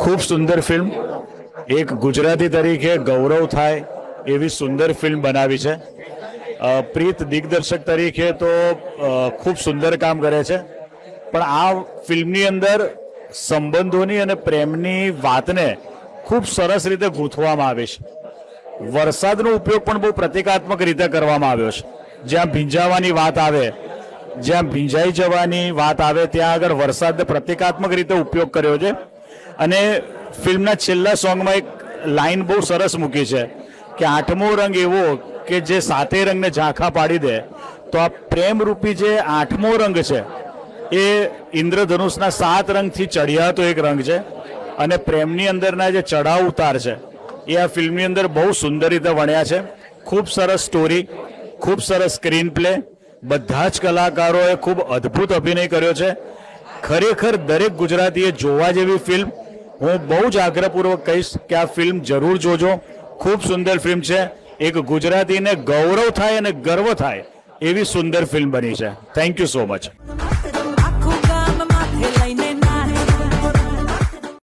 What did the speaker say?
ખૂબ સુંદર ફિલ્મ, એક ગુજરાતી તરીકે ગૌરવ થાય એવી સુંદર ફિલ્મ બનાવી છે. પ્રીત દિગ્દર્શક તરીકે તો ખૂબ સુંદર કામ કરે છે, પણ આ ફિલ્મની અંદર સંબંધોની અને પ્રેમની વાતને ખૂબ સરસ રીતે ગૂંથવામાં આવી છે. વરસાદનો ઉપયોગ પણ બહુ પ્રતિકાત્મક રીતે કરવામાં આવ્યો છે. જ્યાં ભીંજાવાની વાત આવે, જ્યાં ભીંજાઈ જવાની વાત આવે, ત્યાં આગળ વરસાદને પ્રતિકાત્મક રીતે ઉપયોગ કર્યો છે. અને ફિલ્મના છેલ્લા સોંગમાં એક લાઈન બહુ સરસ મૂકી છે કે આઠમો રંગ એવો કે જે સાતે રંગને ઝાંખા પાડી દે. તો આ પ્રેમરૂપી જે આઠમો રંગ છે એ ઇન્દ્રધનુષના 7 રંગથી ચડિયાતો એક રંગ છે. અને પ્રેમની અંદરના જે ચઢાવ ઉતાર છે એ આ ફિલ્મની અંદર બહુ સુંદર રીતે વણ્યા છે. ખૂબ સરસ સ્ટોરી, ખૂબ સરસ સ્ક્રીન પ્લે, બધા જ કલાકારોએ ખૂબ અદ્ભુત અભિનય કર્યો છે. ખરેખર દરેક ગુજરાતીએ જોવા જેવી ફિલ્મ. હું બહુ જ આગ્રહપૂર્વક કહીશ કે આ ફિલ્મ જરૂર જોજો. ખૂબ સુંદર ફિલ્મ છે. એક ગુજરાતીને ગૌરવ થાય અને ગર્વ થાય એવી સુંદર ફિલ્મ બની છે. Thank you so much.